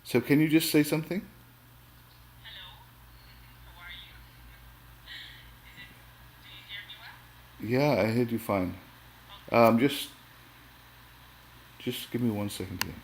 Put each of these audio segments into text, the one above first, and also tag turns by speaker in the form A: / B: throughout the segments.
A: So can you just say something? Yeah, I heard you fine. Um, just just give me 1 second here.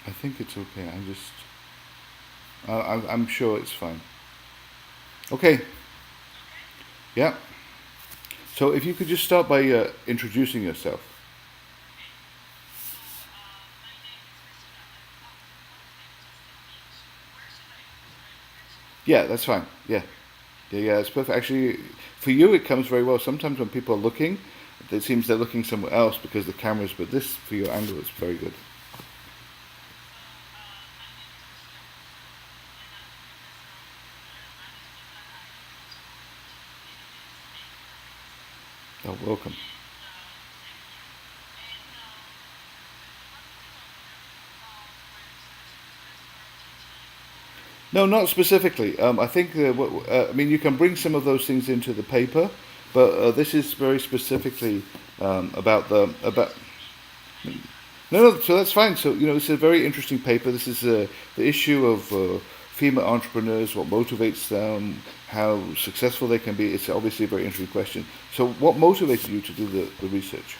A: I think it's okay. I'm sure it's fine. Okay. Yeah. So if you could just start by introducing yourself. Yeah, that's fine. Yeah. Yeah, it's perfect. Actually, for you, it comes very well. Sometimes when people are looking, it seems they're looking somewhere else because the cameras, but this, for your angle, is very good. Oh, welcome. No, not specifically. I think, I mean, you can bring some of those things into the paper, but this is very specifically about. No, no, so that's fine. So, it's a very interesting paper. This is the issue of female entrepreneurs, what motivates them, how successful they can be. It's obviously a very interesting question. So, what motivated you to do the research?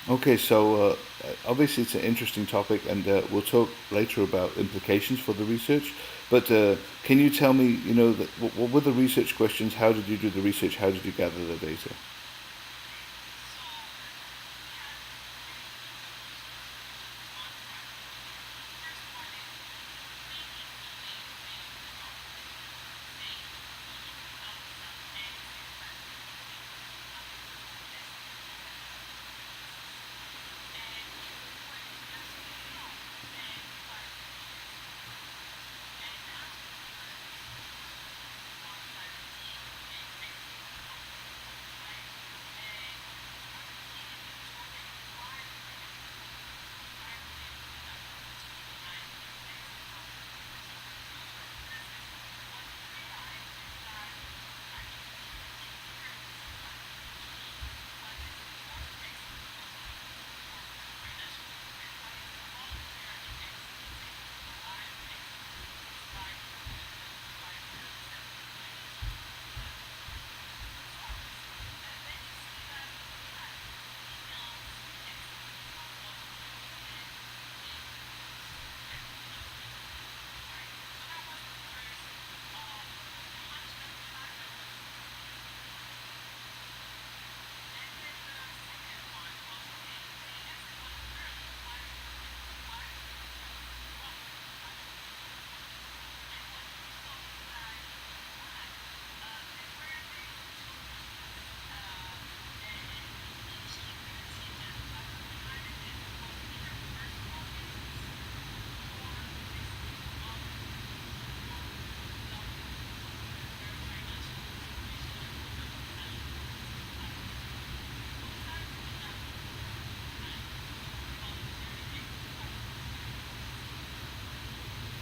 A: Okay, so obviously it's an interesting topic, and we'll talk later about implications for the research. But can you tell me, what were the research questions? How did you do the research? How did you gather the data?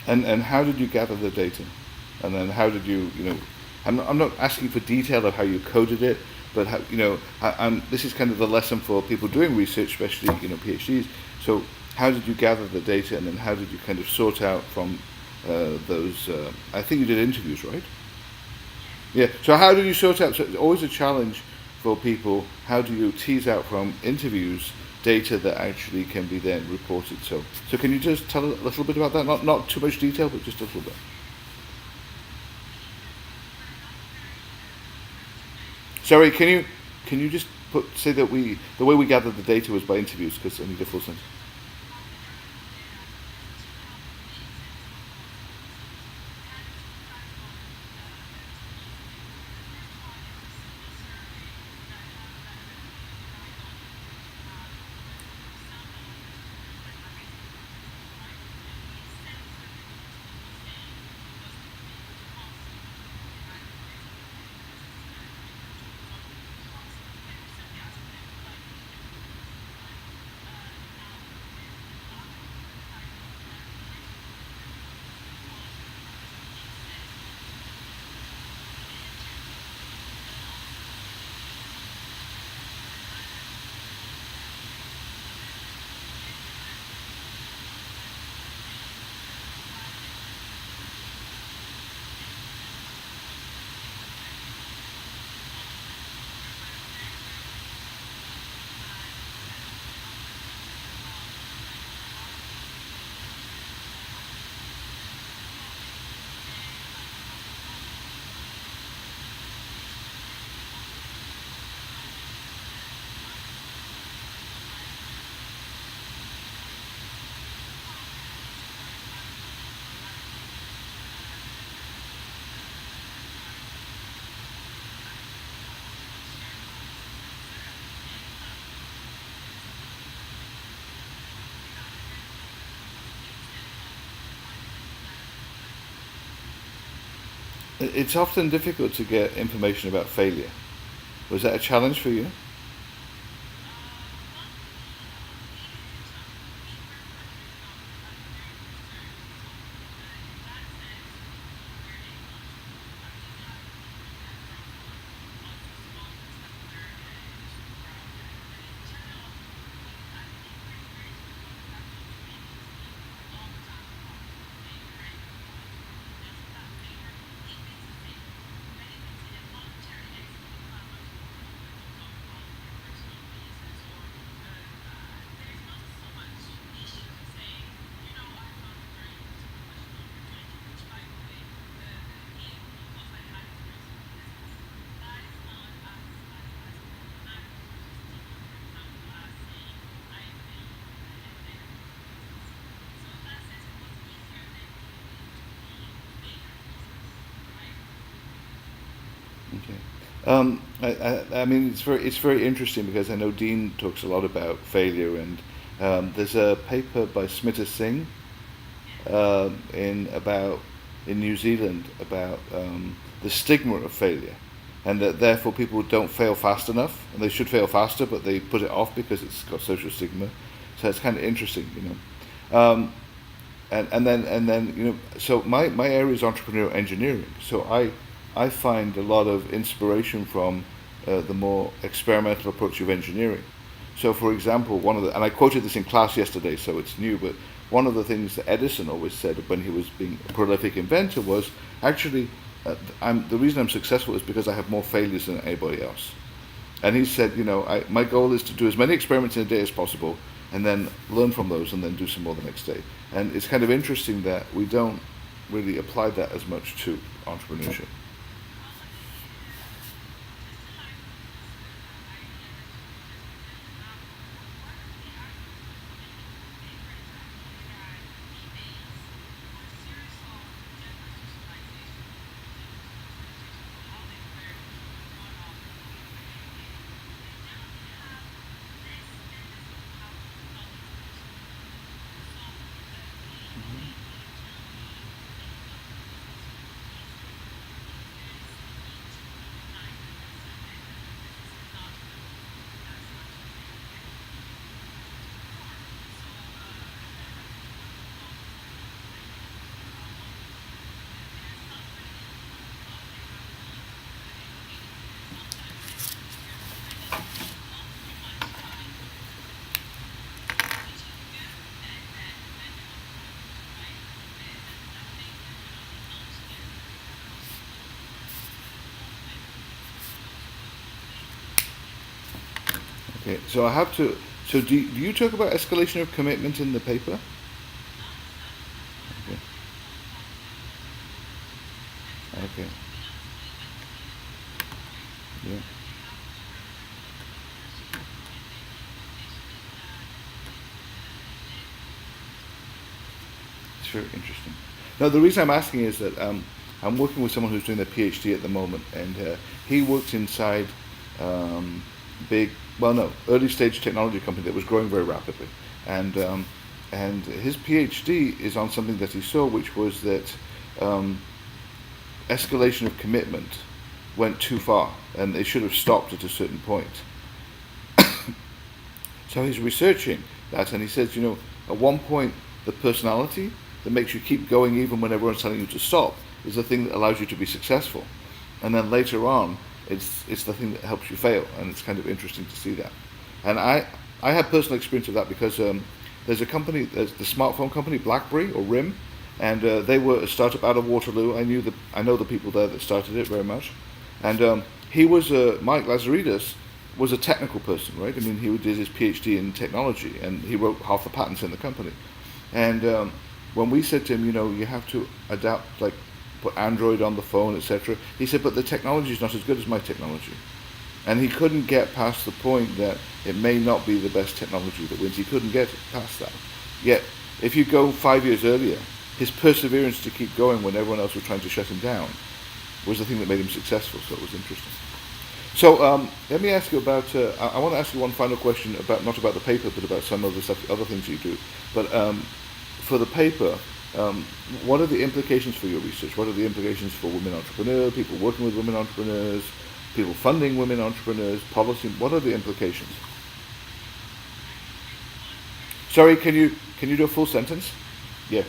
A: And how did you gather the data? And then how did you, I'm not asking for detail of how you coded it, but how, this is kind of the lesson for people doing research, especially, PhDs. So how did you gather the data, and then how did you kind of sort out from those, I think you did interviews, right? Yeah, so how do you sort out, so it's always a challenge for people, how do you tease out from interviews data that actually can be then reported? So can you just tell a little bit about that? Not too much detail, but just a little bit. Sorry, can you just say that the way we gathered the data was by interviews, because I need a full sense. It's often difficult to get information about failure. Was that a challenge for you? Okay. I mean, it's very interesting because I know Dean talks a lot about failure, and there's a paper by Smita Singh in New Zealand about the stigma of failure, and that therefore people don't fail fast enough, and they should fail faster, but they put it off because it's got social stigma. So it's kind of interesting. And then so my area is entrepreneurial engineering. So I find a lot of inspiration from the more experimental approach of engineering. So, for example, and I quoted this in class yesterday, so it's new, but one of the things that Edison always said when he was being a prolific inventor was, actually, the reason I'm successful is because I have more failures than anybody else. And he said, my goal is to do as many experiments in a day as possible, and then learn from those, and then do some more the next day. And it's kind of interesting that we don't really apply that as much to entrepreneurship. Okay, so I have to. So do you talk about escalation of commitment in the paper? Okay. Okay. Yeah. It's very interesting. Now, the reason I'm asking is that I'm working with someone who's doing their PhD at the moment, and he worked inside um, big, well, no, early stage technology company that was growing very rapidly, and his PhD is on something that he saw, which was that um, escalation of commitment went too far, and they should have stopped at a certain point. So he's researching that, and he says, at one point, the personality that makes you keep going even when everyone's telling you to stop is the thing that allows you to be successful. And then later on, it's the thing that helps you fail, and it's kind of interesting to see that. And I had personal experience of that because there's a company, there's the smartphone company, BlackBerry or RIM, and they were a startup out of Waterloo. I know the people there that started it very much, and he was Mike Lazaridis was a technical person, right? I mean, he did his PhD in technology, and he wrote half the patents in the company. And when we said to him, you have to adapt, like put Android on the phone, etc., he said, but the technology is not as good as my technology. And he couldn't get past the point that it may not be the best technology that wins. He couldn't get past that. Yet, if you go 5 years earlier, his perseverance to keep going when everyone else was trying to shut him down was the thing that made him successful, so it was interesting. So let me ask you about. I want to ask you one final question about not about the paper, but about some of the stuff, other things you do. But for the paper, what are the implications for your research? What are the implications for women entrepreneurs, people working with women entrepreneurs, people funding women entrepreneurs, policy? What are the implications? Sorry, can you do a full sentence? Yeah.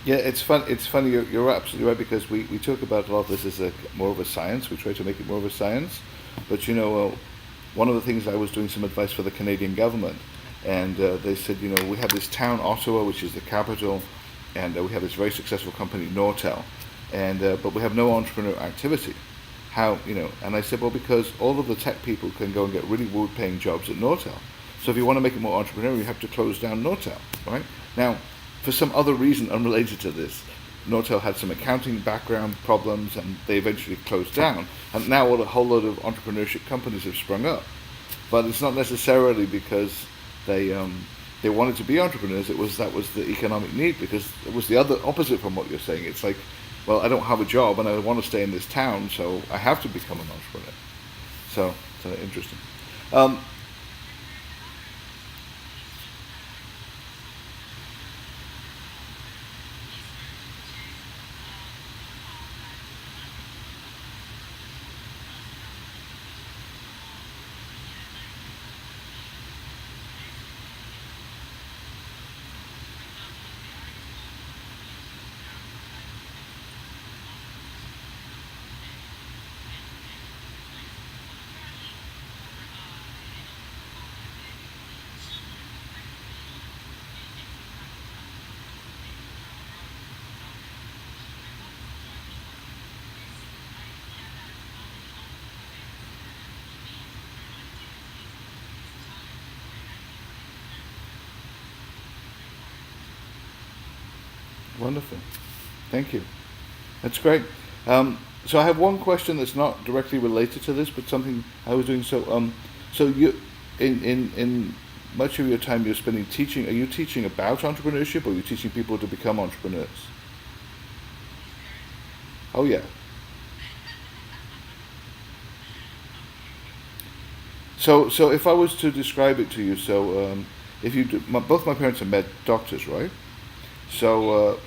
A: Yeah, it's fun. It's funny. You're absolutely right because we talk about a lot of this as more of a science. We try to make it more of a science, but one of the things I was doing some advice for the Canadian government, and they said, we have this town Ottawa, which is the capital, and we have this very successful company Nortel, and but we have no entrepreneur activity. How And I said, well, because all of the tech people can go and get really good-paying jobs at Nortel. So if you want to make it more entrepreneurial, you have to close down Nortel, right? Now, for some other reason unrelated to this, Nortel had some accounting background problems, and they eventually closed down. And now a whole load of entrepreneurship companies have sprung up. But it's not necessarily because they wanted to be entrepreneurs. That was the economic need, because it was the other opposite from what you're saying. It's like, well, I don't have a job and I want to stay in this town, so I have to become an entrepreneur. So interesting. Um, Wonderful. Thank you. That's great. So I have one question that's not directly related to this, but something I was doing. So you, in much of your time you're spending teaching. Are you teaching about entrepreneurship, or are you teaching people to become entrepreneurs? Oh yeah. So if I was to describe it to you, if you do, both my parents are doctors, right? So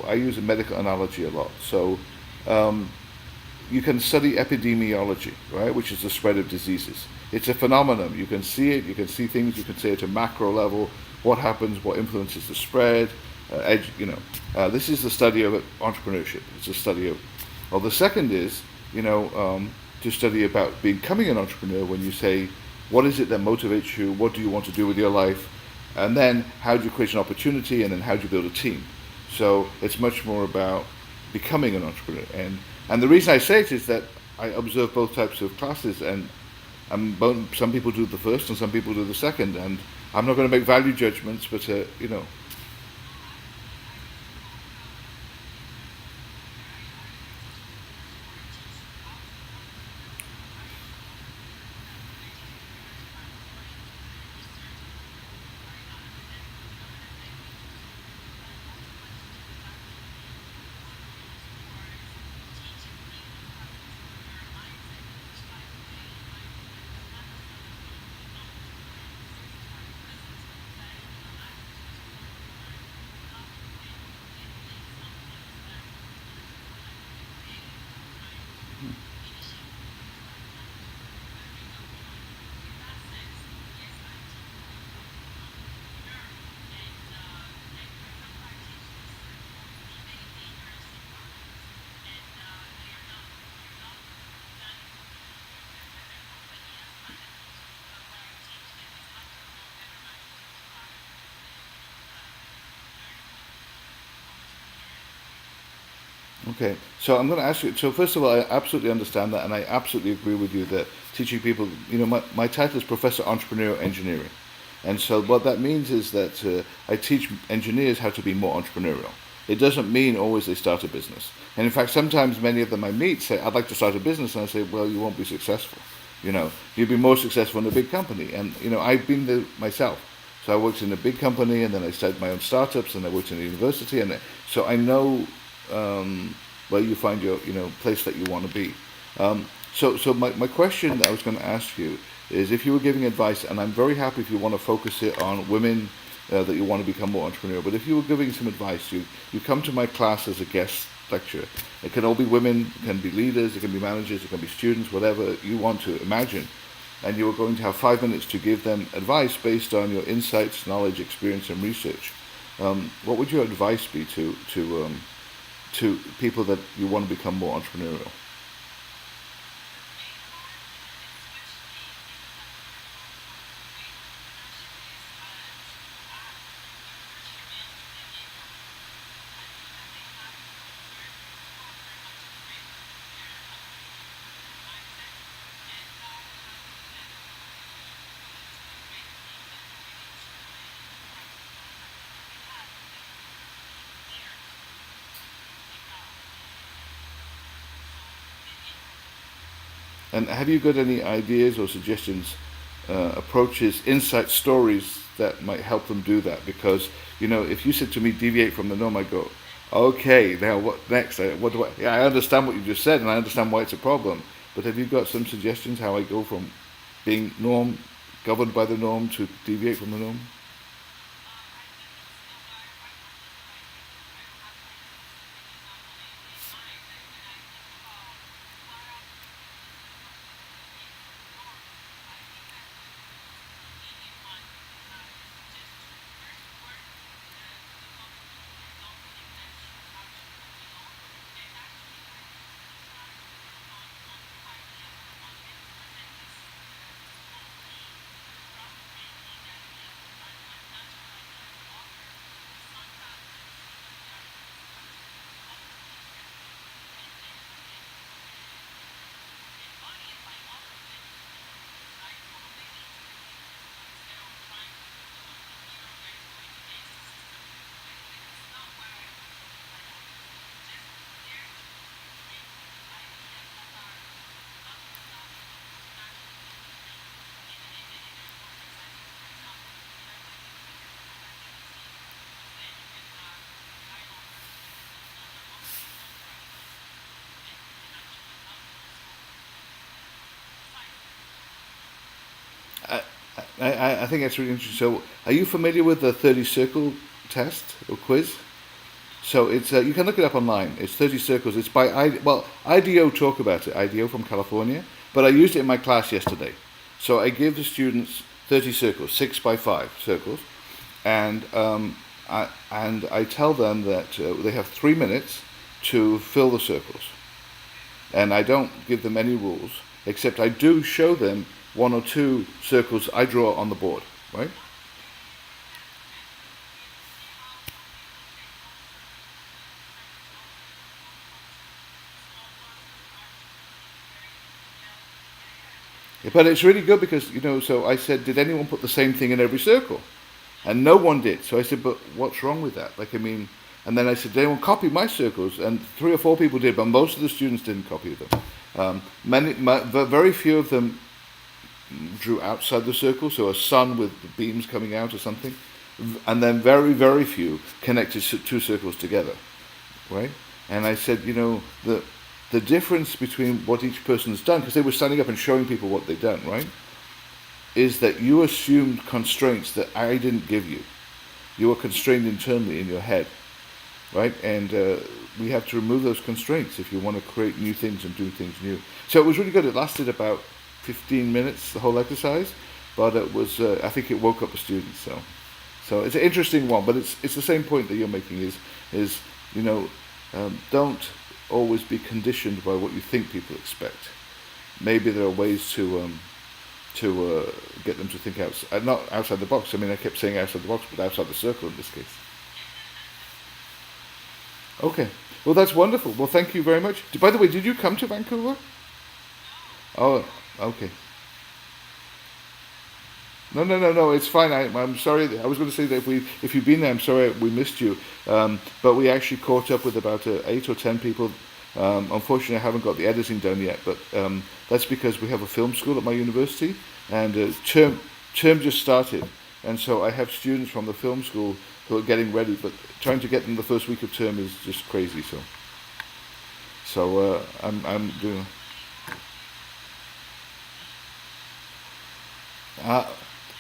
A: I use a medical analogy a lot. Um, you can study epidemiology, right, which is the spread of diseases. It's a phenomenon. You can see it. You can see things. You can say at a macro level what happens, what influences the spread. This is the study of entrepreneurship. It's a study of. Well, the second is, to study about becoming an entrepreneur. When you say, what is it that motivates you? What do you want to do with your life? And then how do you create an opportunity? And then how do you build a team? So it's much more about becoming an entrepreneur. And the reason I say it is that I observe both types of classes, and some people do the first and some people do the second. And I'm not going to make value judgments, but okay, so I'm going to ask you. So first of all, I absolutely understand that, and I absolutely agree with you that teaching people. My title is Professor Entrepreneurial Engineering, and so what that means is that I teach engineers how to be more entrepreneurial. It doesn't mean always they start a business, and in fact, sometimes many of them I meet say, "I'd like to start a business," and I say, "Well, you won't be successful. You'll be more successful in a big company." And I've been there myself. So I worked in a big company, and then I started my own startups, and I worked in a university, and so I know where you find your place that you want to be. So my question that I was going to ask you is, if you were giving advice, and I'm very happy if you want to focus it on women that you want to become more entrepreneurial, but if you were giving some advice, you come to my class as a guest lecturer. It can all be women, it can be leaders, it can be managers, it can be students, whatever you want to imagine. And you are going to have 5 minutes to give them advice based on your insights, knowledge, experience, and research. What would your advice be to people that you want to become more entrepreneurial? And have you got any ideas or suggestions, approaches, insight stories that might help them do that? Because if you said to me, deviate from the norm, I go, okay, now what next? What do I? Yeah, I understand what you just said, and I understand why it's a problem. But have you got some suggestions how I go from being norm, governed by the norm, to deviate from the norm? I think that's really interesting. So, are you familiar with the 30 circle test or quiz? So it's you can look it up online. It's 30 circles. It's by IDEO talk about it. IDEO from California. But I used it in my class yesterday. So I give the students 30 circles, 6 by 5 circles, and I tell them that they have 3 minutes to fill the circles. And I don't give them any rules, except I do show them 1 or 2 circles I draw on the board, right? But it's really good because, so I said, did anyone put the same thing in every circle? And no one did. So I said, but what's wrong with that? And then I said, did anyone copy my circles? And 3 or 4 people did, but most of the students didn't copy them. Very few of them drew outside the circle, so a sun with beams coming out or something. And then very, very few connected 2 circles together, right? And I said, the difference between what each person has done, because they were standing up and showing people what they'd done, right, is that you assumed constraints that I didn't give you. You were constrained internally in your head, right? And we have to remove those constraints if you want to create new things and do things new. So it was really good. It lasted about 15 minutes, the whole exercise, but it was, I think it woke up the students. So it's an interesting one, but it's the same point that you're making is don't always be conditioned by what you think people expect. Maybe there are ways to get them to think outside, not outside the box. I mean, I kept saying outside the box, but outside the circle in this case. Okay. Well, that's wonderful. Well, thank you very much. By the way, did you come to Vancouver? Oh, okay. No, it's fine. I'm sorry. I was going to say that if you've been there, I'm sorry we missed you. But we actually caught up with about 8 or 10 people. Unfortunately, I haven't got the editing done yet, but that's because we have a film school at my university, and term just started. And so I have students from the film school who are getting ready, but trying to get them the first week of term is just crazy. So I'm doing...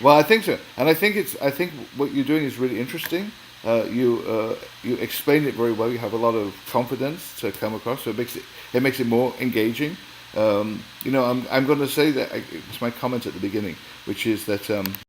A: Well, I think so, and I think what you're doing is really interesting. You explain it very well. You have a lot of confidence to come across, so it makes it more engaging. I'm going to say that it's my comment at the beginning, which is that